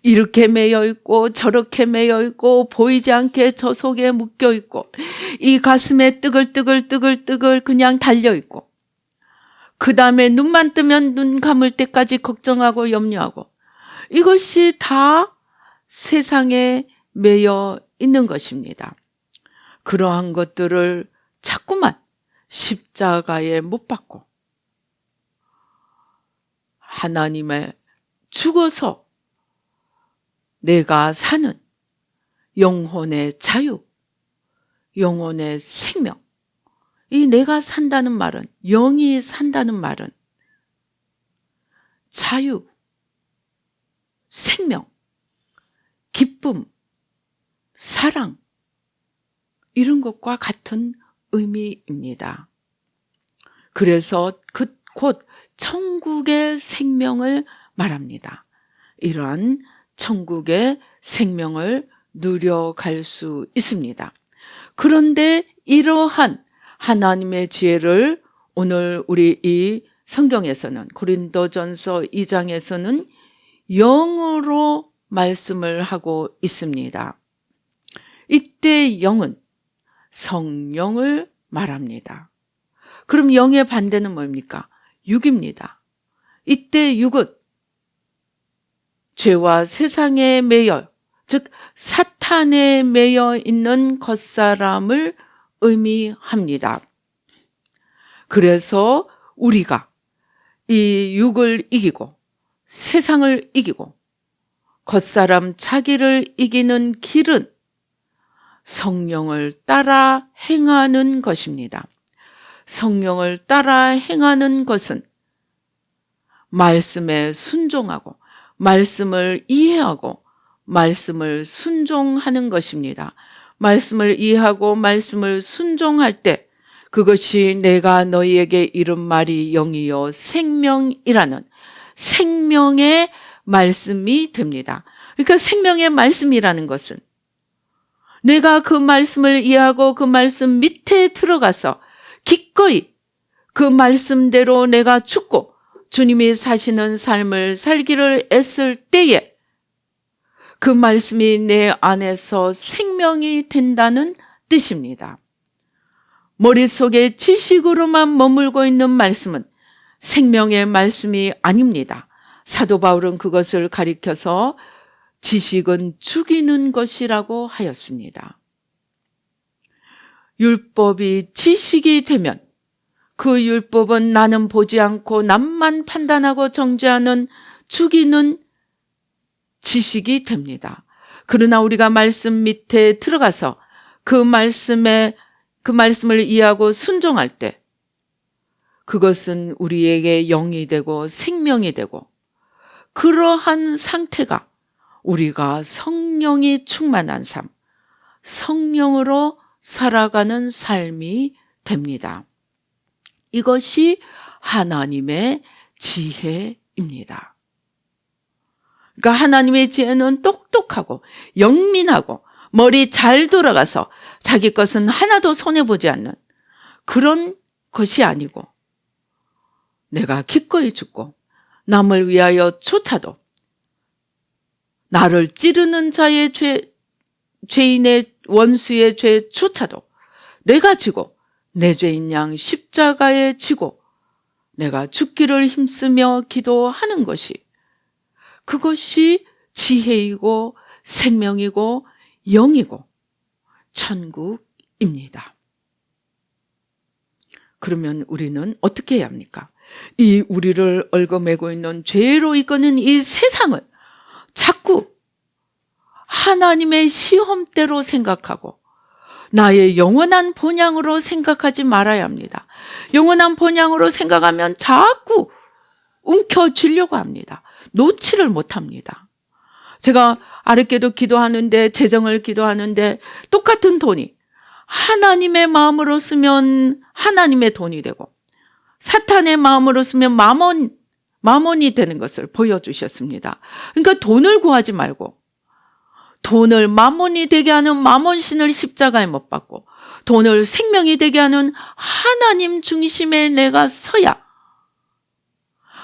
이렇게 매여 있고 저렇게 매여 있고 보이지 않게 저 속에 묶여 있고 이 가슴에 뜨글뜨글 그냥 달려 있고 그 다음에 눈만 뜨면 눈 감을 때까지 걱정하고 염려하고 이것이 다 세상에 매여 있는 것입니다. 그러한 것들을 자꾸만 십자가에 못 박고 하나님의 죽어서 내가 사는 영혼의 자유, 영혼의 생명, 이 내가 산다는 말은, 영이 산다는 말은 자유, 생명, 기쁨, 사랑, 이런 것과 같은 의미입니다. 그래서 곧 천국의 생명을 말합니다. 이러한 천국의 생명을 누려갈 수 있습니다. 그런데 이러한 하나님의 지혜를 오늘 우리 이 성경에서는 고린도전서 2장에서는 영으로 말씀을 하고 있습니다. 이때 영은 성령을 말합니다. 그럼 영의 반대는 뭡니까? 육입니다. 이때 육은 죄와 세상에 매여, 즉 사탄에 매여 있는 겉사람을 의미합니다. 그래서 우리가 이 육을 이기고 세상을 이기고 겉사람 자기를 이기는 길은 성령을 따라 행하는 것입니다. 성령을 따라 행하는 것은 말씀에 순종하고 말씀을 이해하고 말씀을 순종하는 것입니다. 말씀을 이해하고 말씀을 순종할 때 그것이 내가 너희에게 이른 말이 영이요 생명이라는 생명의 말씀이 됩니다. 그러니까 생명의 말씀이라는 것은 내가 그 말씀을 이해하고 그 말씀 밑에 들어가서 기꺼이 그 말씀대로 내가 죽고 주님이 사시는 삶을 살기를 애쓸 때에 그 말씀이 내 안에서 생명이 된다는 뜻입니다. 머릿속에 지식으로만 머물고 있는 말씀은 생명의 말씀이 아닙니다. 사도 바울은 그것을 가리켜서 지식은 죽이는 것이라고 하였습니다. 율법이 지식이 되면 그 율법은 나는 보지 않고 남만 판단하고 정죄하는 죽이는 지식이 됩니다. 그러나 우리가 말씀 밑에 들어가서 그 말씀을 이해하고 순종할 때 그것은 우리에게 영이 되고 생명이 되고 그러한 상태가 우리가 성령이 충만한 삶, 성령으로 살아가는 삶이 됩니다. 이것이 하나님의 지혜입니다. 그러니까 하나님의 지혜는 똑똑하고 영민하고 머리 잘 돌아가서 자기 것은 하나도 손해보지 않는 그런 것이 아니고 내가 기꺼이 죽고 남을 위하여 쫓아도 나를 찌르는 자의 죄인의 원수의 죄조차도 내가 지고 내 죄인 양 십자가에 지고 내가 죽기를 힘쓰며 기도하는 것이 그것이 지혜이고 생명이고 영이고 천국입니다. 그러면 우리는 어떻게 해야 합니까? 이 우리를 얽어매고 있는 죄로 이끄는 이 세상을 자꾸 하나님의 시험대로 생각하고 나의 영원한 본향으로 생각하지 말아야 합니다. 영원한 본향으로 생각하면 자꾸 움켜쥐려고 합니다. 놓지를 못합니다. 제가 아랫게도 기도하는데 재정을 기도하는데 똑같은 돈이 하나님의 마음으로 쓰면 하나님의 돈이 되고 사탄의 마음으로 쓰면 마몬이 되는 것을 보여주셨습니다. 그러니까 돈을 구하지 말고 돈을 마몬이 되게 하는 마몬신을 십자가에 못 박고 돈을 생명이 되게 하는 하나님 중심에 내가 서야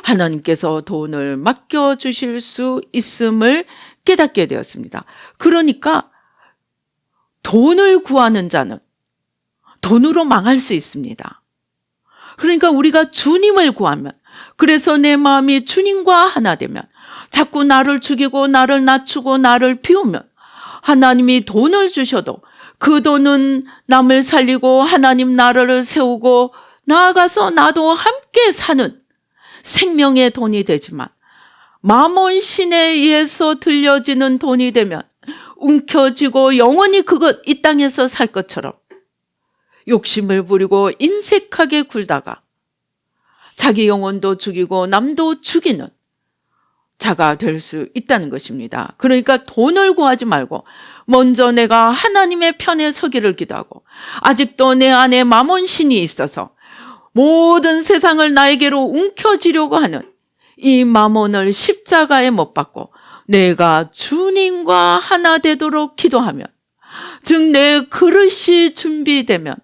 하나님께서 돈을 맡겨주실 수 있음을 깨닫게 되었습니다. 그러니까 돈을 구하는 자는 돈으로 망할 수 있습니다. 그러니까 우리가 주님을 구하면 그래서 내 마음이 주님과 하나 되면 자꾸 나를 죽이고 나를 낮추고 나를 비우면 하나님이 돈을 주셔도 그 돈은 남을 살리고 하나님 나라를 세우고 나아가서 나도 함께 사는 생명의 돈이 되지만 마몬신에 의해서 들려지는 돈이 되면 움켜쥐고 영원히 이 땅에서 살 것처럼 욕심을 부리고 인색하게 굴다가 자기 영혼도 죽이고 남도 죽이는 자가 될 수 있다는 것입니다. 그러니까 돈을 구하지 말고 먼저 내가 하나님의 편에 서기를 기도하고 아직도 내 안에 마몬신이 있어서 모든 세상을 나에게로 움켜쥐려고 하는 이 마몬을 십자가에 못 박고 내가 주님과 하나 되도록 기도하면 즉 내 그릇이 준비되면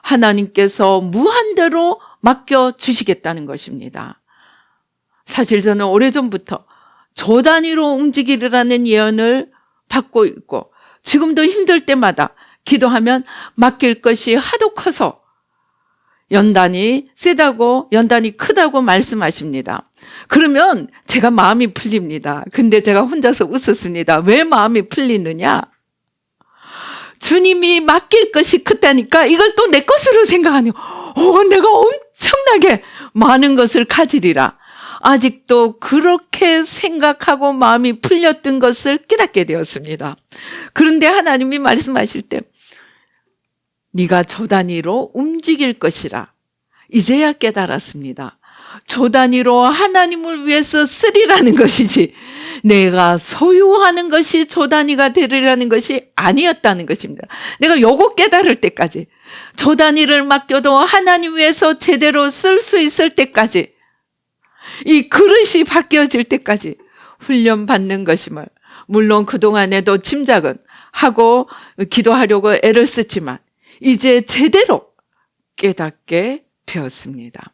하나님께서 무한대로 맡겨주시겠다는 것입니다. 사실 저는 오래전부터 조 단위로 움직이라는 예언을 받고 있고 지금도 힘들 때마다 기도하면 맡길 것이 하도 커서 연단이 세다고 연단이 크다고 말씀하십니다. 그러면 제가 마음이 풀립니다. 근데 제가 혼자서 웃었습니다. 왜 마음이 풀리느냐? 주님이 맡길 것이 크다니까 이걸 또 내 것으로 생각하니 내가 엄청나게 많은 것을 가지리라. 아직도 그렇게 생각하고 마음이 풀렸던 것을 깨닫게 되었습니다. 그런데 하나님이 말씀하실 때 네가 저 단위로 움직일 것이라 이제야 깨달았습니다. 저 단위로 하나님을 위해서 쓰리라는 것이지 내가 소유하는 것이 저 단위가 되리라는 것이 아니었다는 것입니다. 내가 요거 깨달을 때까지, 저 단위를 맡겨도 하나님 위해서 제대로 쓸 수 있을 때까지, 이 그릇이 바뀌어질 때까지 훈련받는 것임을, 물론 그동안에도 짐작은 하고 기도하려고 애를 썼지만 이제 제대로 깨닫게 되었습니다.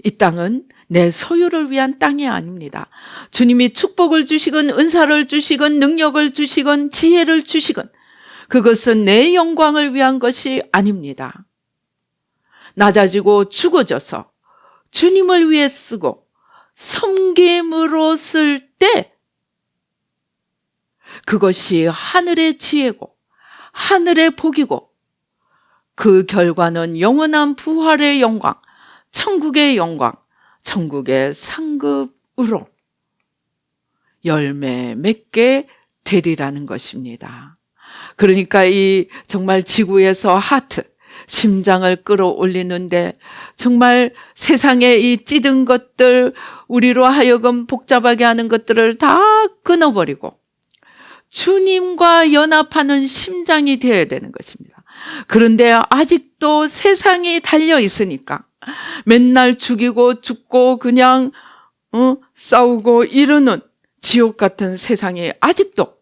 이 땅은 내 소유를 위한 땅이 아닙니다. 주님이 축복을 주시건 은사를 주시건 능력을 주시건 지혜를 주시건 그것은 내 영광을 위한 것이 아닙니다. 낮아지고 죽어져서 주님을 위해 쓰고 섬김으로 쓸 때 그것이 하늘의 지혜고 하늘의 복이고 그 결과는 영원한 부활의 영광, 천국의 영광, 천국의 상급으로 열매 맺게 되리라는 것입니다. 그러니까 이 정말 지구에서 하트, 심장을 끌어올리는데 정말 세상에 이 찌든 것들, 우리로 하여금 복잡하게 하는 것들을 다 끊어버리고 주님과 연합하는 심장이 되어야 되는 것입니다. 그런데 아직도 세상이 달려 있으니까 맨날 죽이고 죽고 그냥 싸우고 이러는 지옥 같은 세상이 아직도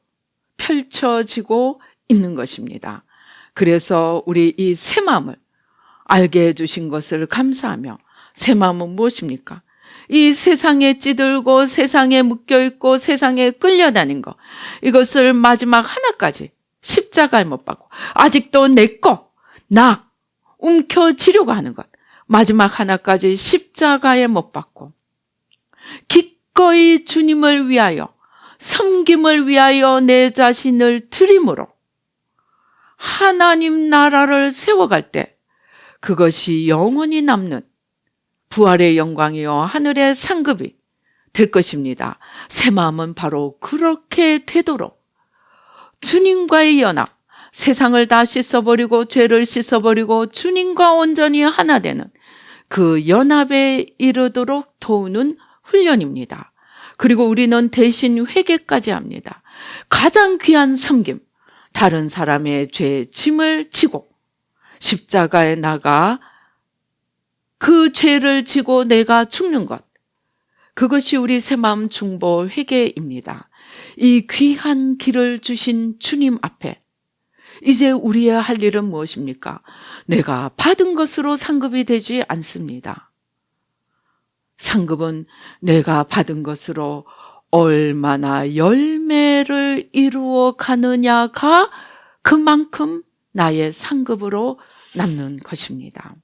펼쳐지고 있는 것입니다. 그래서 우리 이 새 마음을 알게 해주신 것을 감사하며, 새 마음은 무엇입니까? 이 세상에 찌들고 세상에 묶여있고 세상에 끌려다닌 것, 이것을 마지막 하나까지 십자가에 못 박고 아직도 내 거, 나 움켜쥐려고 하는 것, 마지막 하나까지 십자가에 못 박고 기꺼이 주님을 위하여, 섬김을 위하여 내 자신을 드림으로 하나님 나라를 세워갈 때 그것이 영원히 남는 부활의 영광이요 하늘의 상급이 될 것입니다. 새 마음은 바로 그렇게 되도록 주님과의 연합, 세상을 다 씻어버리고 죄를 씻어버리고 주님과 온전히 하나 되는 그 연합에 이르도록 도우는 훈련입니다. 그리고 우리는 대신 회개까지 합니다. 가장 귀한 섬김, 다른 사람의 죄 짐을 지고 십자가에 나가 그 죄를 지고 내가 죽는 것, 그것이 우리 새마음 중보 회개입니다. 이 귀한 길을 주신 주님 앞에 이제 우리의 할 일은 무엇입니까? 내가 받은 것으로 상급이 되지 않습니다. 상급은 내가 받은 것으로 얼마나 열매를 이루어 가느냐가 그만큼 나의 상급으로 남는 것입니다.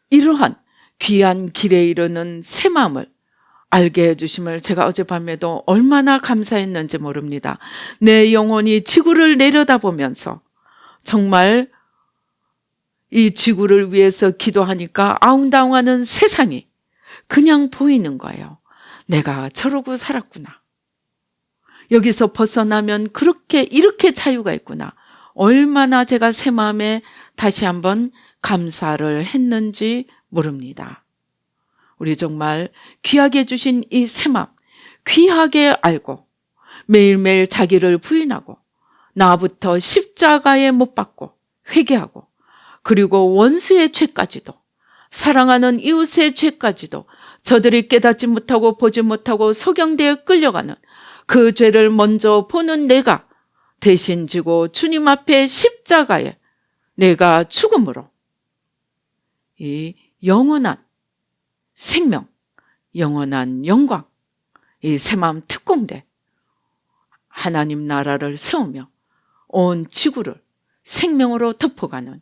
이러한 귀한 길에 이르는 새 마음을 알게 해주심을 제가 어젯밤에도 얼마나 감사했는지 모릅니다. 내 영혼이 지구를 내려다보면서 정말 이 지구를 위해서 기도하니까 아웅다웅하는 세상이 그냥 보이는 거예요. 내가 저러고 살았구나. 여기서 벗어나면 그렇게 이렇게 자유가 있구나. 얼마나 제가 새 마음에 다시 한번 감사를 했는지 모릅니다. 우리 정말 귀하게 주신 이 새 마음, 귀하게 알고 매일매일 자기를 부인하고 나부터 십자가에 못 박고 회개하고, 그리고 원수의 죄까지도, 사랑하는 이웃의 죄까지도, 저들이 깨닫지 못하고 보지 못하고 소경되어 끌려가는 그 죄를 먼저 보는 내가 대신 지고 주님 앞에 십자가에 내가 죽음으로 이 영원한 생명, 영원한 영광, 이 새마음 특공대 하나님 나라를 세우며 온 지구를 생명으로 덮어가는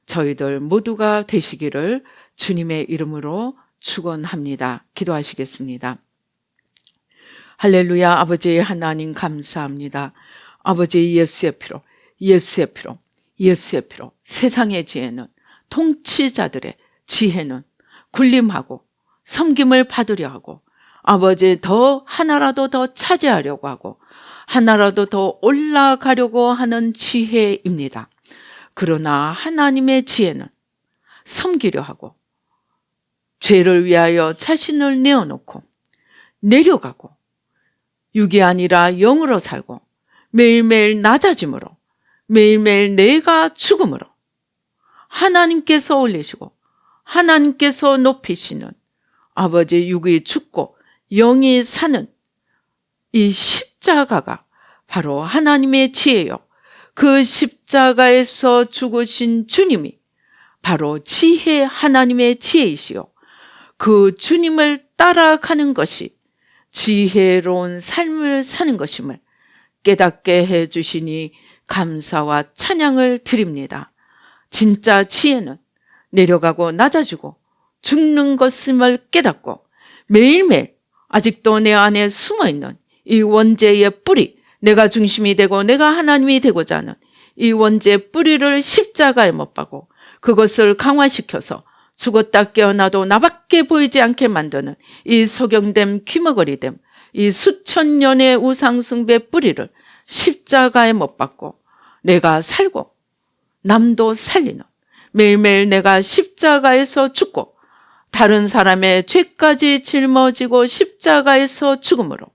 저희들 모두가 되시기를 주님의 이름으로 축원합니다. 기도하시겠습니다. 할렐루야. 아버지 하나님 감사합니다. 아버지 예수의 피로, 예수의 피로, 예수의 피로 세상의 지혜는, 통치자들의 지혜는 군림하고 섬김을 받으려 하고 아버지 더 하나라도 더 차지하려고 하고 하나라도 더 올라가려고 하는 지혜입니다. 그러나 하나님의 지혜는 섬기려 하고 죄를 위하여 자신을 내어놓고 내려가고 육이 아니라 영으로 살고 매일매일 낮아짐으로 매일매일 내가 죽음으로 하나님께서 올리시고 하나님께서 높이시는 아버지 육이 죽고 영이 사는 이 십자가가 바로 하나님의 지혜요. 그 십자가에서 죽으신 주님이 바로 지혜 하나님의 지혜이시요. 그 주님을 따라가는 것이 지혜로운 삶을 사는 것임을 깨닫게 해주시니 감사와 찬양을 드립니다. 진짜 지혜는 내려가고 낮아지고 죽는 것임을 깨닫고 매일매일 아직도 내 안에 숨어있는 이 원죄의 뿌리, 내가 중심이 되고 내가 하나님이 되고자 하는 이 원죄의 뿌리를 십자가에 못 박고 그것을 강화시켜서 죽었다 깨어나도 나밖에 보이지 않게 만드는 이 소경됨 귀머거리됨 이 수천 년의 우상숭배 뿌리를 십자가에 못 박고 내가 살고 남도 살리는 매일매일 내가 십자가에서 죽고 다른 사람의 죄까지 짊어지고 십자가에서 죽음으로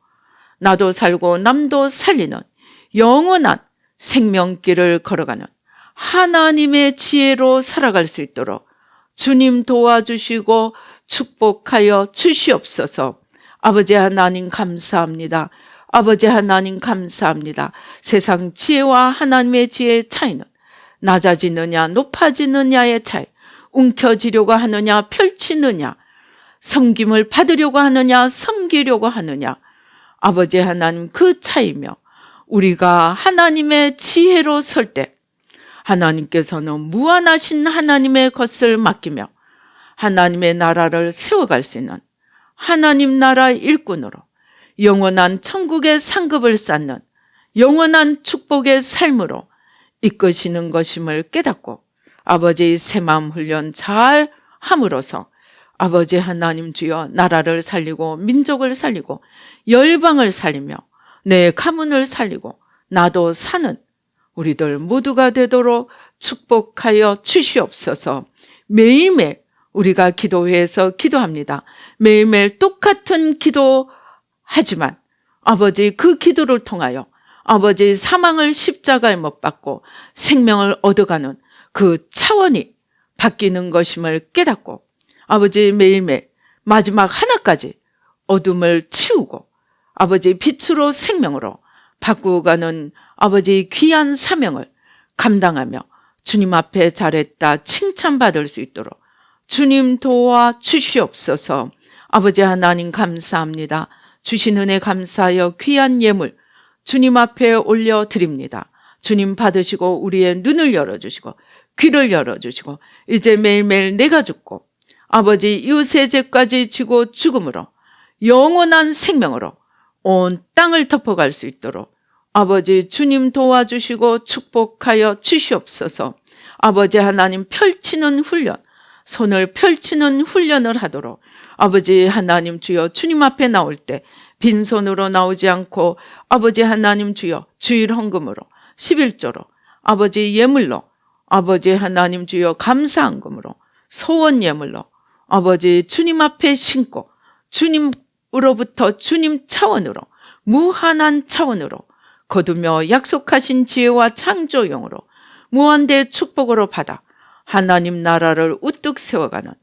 나도 살고 남도 살리는 영원한 생명길을 걸어가는 하나님의 지혜로 살아갈 수 있도록 주님 도와주시고 축복하여 주시옵소서. 아버지 하나님 감사합니다. 아버지 하나님 감사합니다. 세상 지혜와 하나님의 지혜의 차이는 낮아지느냐 높아지느냐의 차이, 움켜쥐려고 하느냐 펼치느냐, 섬김을 받으려고 하느냐 섬기려고 하느냐, 아버지 하나님 그 차이며 우리가 하나님의 지혜로 설 때 하나님께서는 무한하신 하나님의 것을 맡기며 하나님의 나라를 세워갈 수 있는 하나님 나라 일꾼으로 영원한 천국의 상급을 쌓는 영원한 축복의 삶으로 이끄시는 것임을 깨닫고 아버지의 새마음 훈련 잘 함으로써 아버지 하나님 주여 나라를 살리고 민족을 살리고 열방을 살리며 내 가문을 살리고 나도 사는 우리들 모두가 되도록 축복하여 주시옵소서. 매일매일 우리가 기도회에서 기도합니다. 매일매일 똑같은 기도하지만 아버지 그 기도를 통하여 아버지 사망을 십자가에 못 박고 생명을 얻어가는 그 차원이 바뀌는 것임을 깨닫고 아버지 매일매일 마지막 하나까지 어둠을 치우고 아버지 빛으로 생명으로 바꾸어가는 아버지 귀한 사명을 감당하며 주님 앞에 잘했다 칭찬받을 수 있도록 주님 도와주시옵소서. 아버지 하나님 감사합니다. 주신 은혜 감사하여 귀한 예물 주님 앞에 올려드립니다. 주님 받으시고 우리의 눈을 열어주시고 귀를 열어주시고 이제 매일매일 내가 죽고 아버지 이웃의 죄까지 지고 죽음으로 영원한 생명으로 온 땅을 덮어갈 수 있도록 아버지 주님 도와주시고 축복하여 주시옵소서. 아버지 하나님 펼치는 훈련, 손을 펼치는 훈련을 하도록 아버지 하나님 주여 주님 앞에 나올 때 빈손으로 나오지 않고 아버지 하나님 주여 주일 헌금으로 11조로 아버지 예물로 아버지 하나님 주여 감사한금으로 소원 예물로 아버지 주님 앞에 신고 주님으로부터 주님 차원으로 무한한 차원으로 거두며 약속하신 지혜와 창조용으로 무한대의 축복으로 받아 하나님 나라를 우뚝 세워가는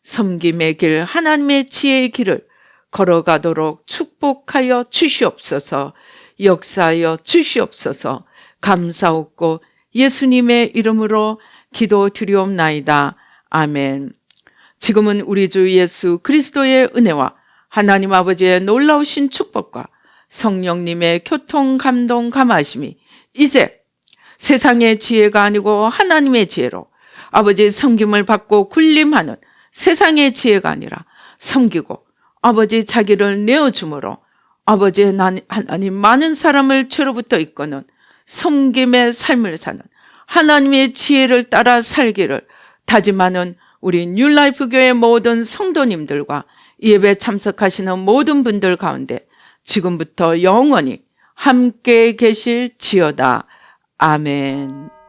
섬김의 길 하나님의 지혜의 길을 걸어가도록 축복하여 주시옵소서. 역사하여 주시옵소서. 감사옵고 예수님의 이름으로 기도드리옵나이다. 아멘. 지금은 우리 주 예수 그리스도의 은혜와 하나님 아버지의 놀라우신 축복과 성령님의 교통 감동 감하심이 이제 세상의 지혜가 아니고 하나님의 지혜로 아버지의 섬김을 받고 군림하는 세상의 지혜가 아니라 섬기고 아버지 자기를 내어줌으로 아버지 하나님 많은 사람을 죄로부터 이끄는 섬김의 삶을 사는 하나님의 지혜를 따라 살기를 다짐하는 우리 뉴라이프 교회 모든 성도님들과 예배 참석하시는 모든 분들 가운데 지금부터 영원히 함께 계실지어다. 아멘.